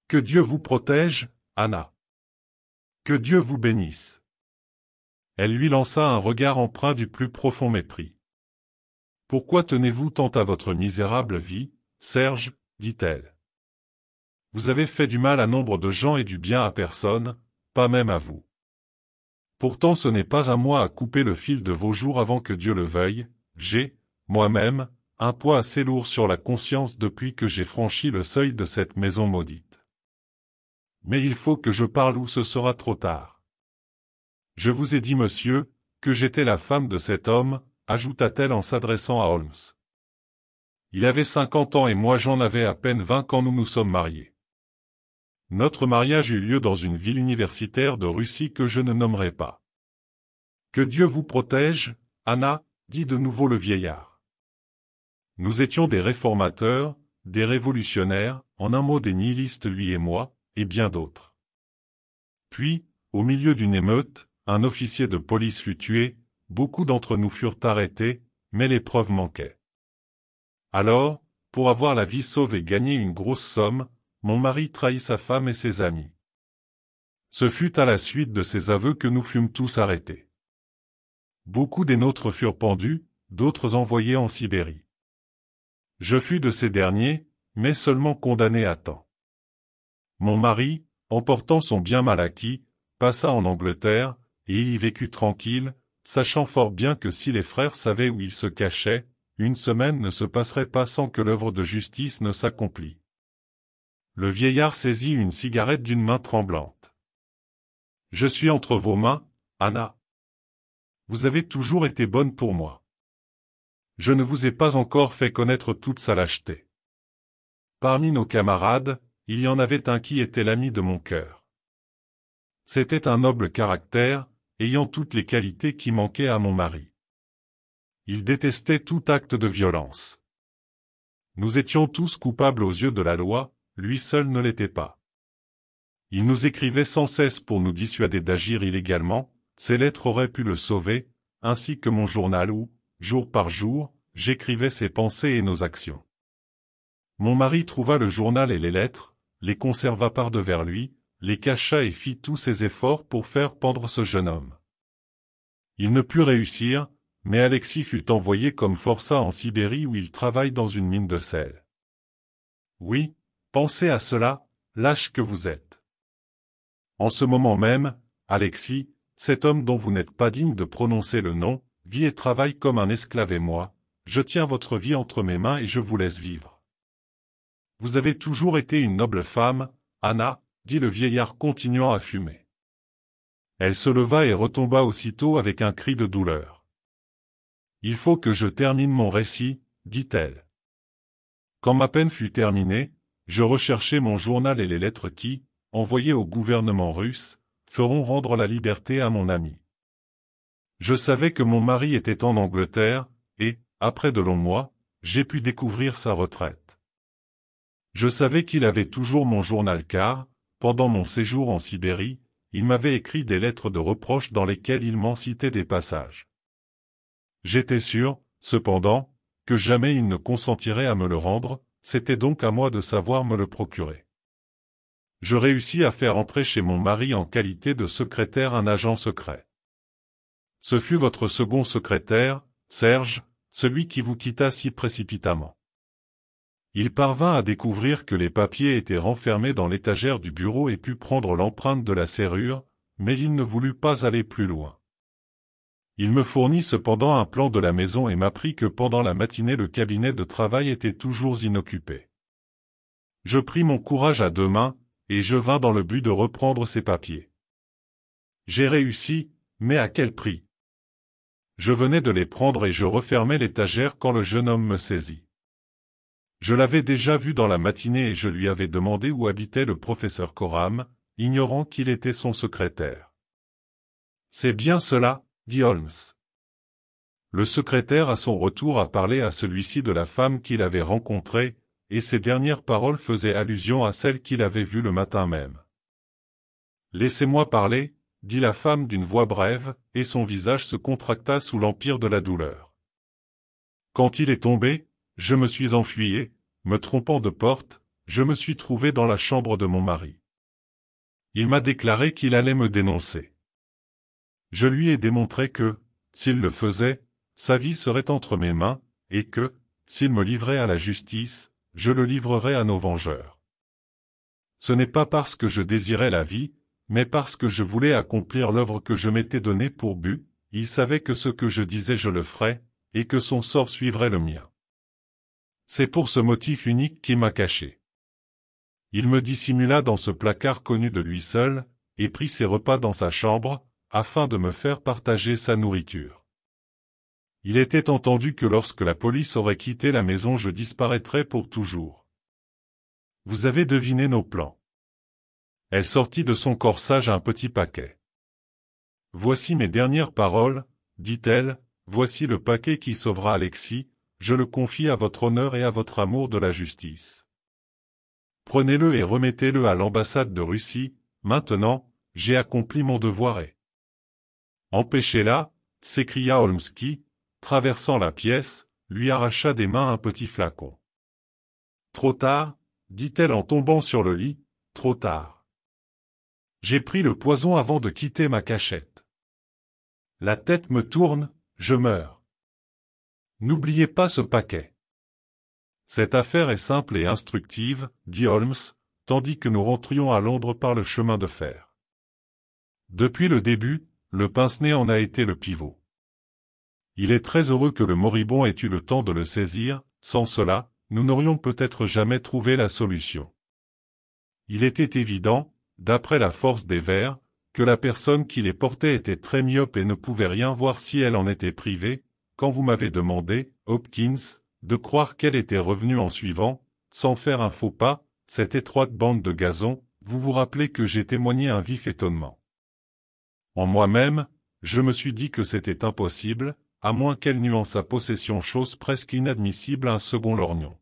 Que Dieu vous protège, Anna. Que Dieu vous bénisse. Elle lui lança un regard empreint du plus profond mépris. Pourquoi tenez-vous tant à votre misérable vie, Serge, dit-elle. Vous avez fait du mal à nombre de gens et du bien à personne, pas même à vous. Pourtant ce n'est pas à moi à couper le fil de vos jours avant que Dieu le veuille, j'ai, moi-même, un poids assez lourd sur la conscience depuis que j'ai franchi le seuil de cette maison maudite. Mais il faut que je parle ou ce sera trop tard. Je vous ai dit, monsieur, que j'étais la femme de cet homme, ajouta-t-elle en s'adressant à Holmes. Il avait 50 ans et moi j'en avais à peine 20 quand nous nous sommes mariés. Notre mariage eut lieu dans une ville universitaire de Russie que je ne nommerai pas. Que Dieu vous protège, Anna, dit de nouveau le vieillard. Nous étions des réformateurs, des révolutionnaires, en un mot des nihilistes lui et moi, et bien d'autres. Puis, au milieu d'une émeute, un officier de police fut tué, beaucoup d'entre nous furent arrêtés, mais les preuves manquaient. Alors, pour avoir la vie sauve et gagner une grosse somme, mon mari trahit sa femme et ses amis. Ce fut à la suite de ces aveux que nous fûmes tous arrêtés. Beaucoup des nôtres furent pendus, d'autres envoyés en Sibérie. Je fus de ces derniers, mais seulement condamné à temps. Mon mari, emportant son bien mal acquis, passa en Angleterre, et il y vécut tranquille, sachant fort bien que si les frères savaient où il se cachait, une semaine ne se passerait pas sans que l'œuvre de justice ne s'accomplît. Le vieillard saisit une cigarette d'une main tremblante. « Je suis entre vos mains, Anna. Vous avez toujours été bonne pour moi. Je ne vous ai pas encore fait connaître toute sa lâcheté. Parmi nos camarades, il y en avait un qui était l'ami de mon cœur. C'était un noble caractère, ayant toutes les qualités qui manquaient à mon mari. Il détestait tout acte de violence. Nous étions tous coupables aux yeux de la loi, lui seul ne l'était pas. Il nous écrivait sans cesse pour nous dissuader d'agir illégalement, ses lettres auraient pu le sauver, ainsi que mon journal où, jour par jour, j'écrivais ses pensées et nos actions. Mon mari trouva le journal et les lettres, les conserva par-devers lui, les cacha et fit tous ses efforts pour faire pendre ce jeune homme. Il ne put réussir, mais Alexis fut envoyé comme forçat en Sibérie où il travaille dans une mine de sel. Oui, pensez à cela, lâche que vous êtes. En ce moment même, Alexis, cet homme dont vous n'êtes pas digne de prononcer le nom, vit et travaille comme un esclave et moi, je tiens votre vie entre mes mains et je vous laisse vivre. Vous avez toujours été une noble femme, Anna, dit le vieillard continuant à fumer. Elle se leva et retomba aussitôt avec un cri de douleur. Il faut que je termine mon récit, dit-elle. Quand ma peine fut terminée, je recherchai mon journal et les lettres qui, envoyées au gouvernement russe, feront rendre la liberté à mon ami. Je savais que mon mari était en Angleterre, et, après de longs mois, j'ai pu découvrir sa retraite. Je savais qu'il avait toujours mon journal car, pendant mon séjour en Sibérie, il m'avait écrit des lettres de reproche dans lesquelles il m'en citait des passages. J'étais sûr, cependant, que jamais il ne consentirait à me le rendre, c'était donc à moi de savoir me le procurer. Je réussis à faire entrer chez mon mari en qualité de secrétaire un agent secret. Ce fut votre second secrétaire, Serge, celui qui vous quitta si précipitamment. Il parvint à découvrir que les papiers étaient renfermés dans l'étagère du bureau et put prendre l'empreinte de la serrure, mais il ne voulut pas aller plus loin. Il me fournit cependant un plan de la maison et m'apprit que pendant la matinée le cabinet de travail était toujours inoccupé. Je pris mon courage à deux mains, et je vins dans le but de reprendre ces papiers. J'ai réussi, mais à quel prix? Je venais de les prendre et je refermais l'étagère quand le jeune homme me saisit. Je l'avais déjà vu dans la matinée et je lui avais demandé où habitait le professeur Coram, ignorant qu'il était son secrétaire. C'est bien cela, dit Holmes. Le secrétaire à son retour a parlé à celui-ci de la femme qu'il avait rencontrée, et ses dernières paroles faisaient allusion à celle qu'il avait vue le matin même. Laissez-moi parler, dit la femme d'une voix brève, et son visage se contracta sous l'empire de la douleur. Quand il est tombé, je me suis enfui, me trompant de porte, je me suis trouvé dans la chambre de mon mari. Il m'a déclaré qu'il allait me dénoncer. Je lui ai démontré que, s'il le faisait, sa vie serait entre mes mains, et que, s'il me livrait à la justice, je le livrerais à nos vengeurs. Ce n'est pas parce que je désirais la vie, mais parce que je voulais accomplir l'œuvre que je m'étais donnée pour but, il savait que ce que je disais je le ferais, et que son sort suivrait le mien. C'est pour ce motif unique qu'il m'a caché. Il me dissimula dans ce placard connu de lui seul, et prit ses repas dans sa chambre, afin de me faire partager sa nourriture. Il était entendu que lorsque la police aurait quitté la maison je disparaîtrais pour toujours. Vous avez deviné nos plans. Elle sortit de son corsage un petit paquet. Voici mes dernières paroles, dit-elle, voici le paquet qui sauvera Alexis, je le confie à votre honneur et à votre amour de la justice. Prenez-le et remettez-le à l'ambassade de Russie, maintenant, j'ai accompli mon devoir et... Empêchez-la, s'écria Holmes qui, traversant la pièce, lui arracha des mains un petit flacon. Trop tard, dit-elle en tombant sur le lit, trop tard. J'ai pris le poison avant de quitter ma cachette. La tête me tourne, je meurs. N'oubliez pas ce paquet. Cette affaire est simple et instructive, dit Holmes, tandis que nous rentrions à Londres par le chemin de fer. Depuis le début, le pince-nez en a été le pivot. Il est très heureux que le moribond ait eu le temps de le saisir, sans cela, nous n'aurions peut-être jamais trouvé la solution. Il était évident, d'après la force des verres, que la personne qui les portait était très myope et ne pouvait rien voir si elle en était privée, quand vous m'avez demandé, Hopkins, de croire qu'elle était revenue en suivant, sans faire un faux pas, cette étroite bande de gazon, vous vous rappelez que j'ai témoigné un vif étonnement. En moi-même, je me suis dit que c'était impossible, à moins qu'elle n'eût en sa possession chose presque inadmissible un second lorgnon.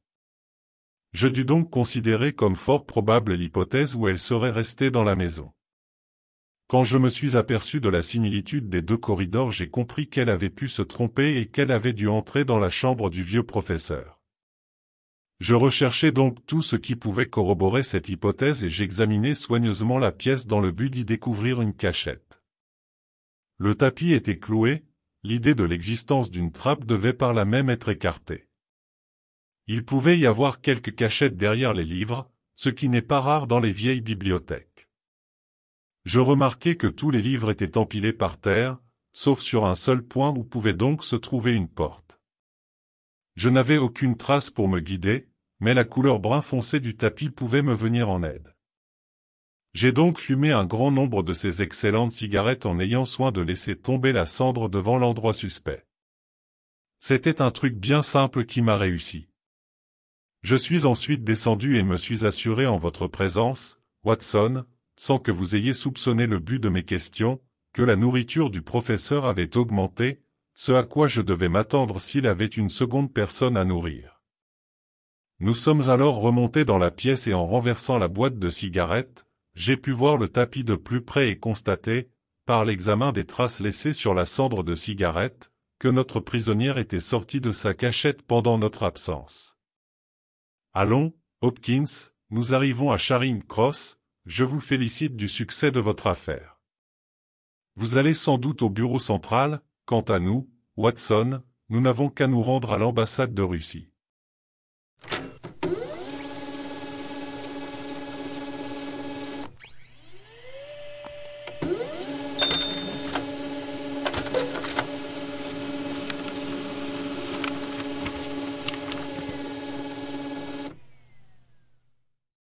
Je dus donc considérer comme fort probable l'hypothèse où elle serait restée dans la maison. Quand je me suis aperçu de la similitude des deux corridors, j'ai compris qu'elle avait pu se tromper et qu'elle avait dû entrer dans la chambre du vieux professeur. Je recherchai donc tout ce qui pouvait corroborer cette hypothèse et j'examinai soigneusement la pièce dans le but d'y découvrir une cachette. Le tapis était cloué, l'idée de l'existence d'une trappe devait par là même être écartée. Il pouvait y avoir quelques cachettes derrière les livres, ce qui n'est pas rare dans les vieilles bibliothèques. Je remarquai que tous les livres étaient empilés par terre, sauf sur un seul point où pouvait donc se trouver une porte. Je n'avais aucune trace pour me guider, mais la couleur brun foncé du tapis pouvait me venir en aide. J'ai donc fumé un grand nombre de ces excellentes cigarettes en ayant soin de laisser tomber la cendre devant l'endroit suspect. C'était un truc bien simple qui m'a réussi. Je suis ensuite descendu et me suis assuré en votre présence, Watson, sans que vous ayez soupçonné le but de mes questions, que la nourriture du professeur avait augmenté, ce à quoi je devais m'attendre s'il avait une seconde personne à nourrir. Nous sommes alors remontés dans la pièce et en renversant la boîte de cigarettes, j'ai pu voir le tapis de plus près et constater, par l'examen des traces laissées sur la cendre de cigarette, que notre prisonnière était sortie de sa cachette pendant notre absence. Allons, Hopkins, nous arrivons à Charing Cross, je vous félicite du succès de votre affaire. Vous allez sans doute au bureau central, quant à nous, Watson, nous n'avons qu'à nous rendre à l'ambassade de Russie.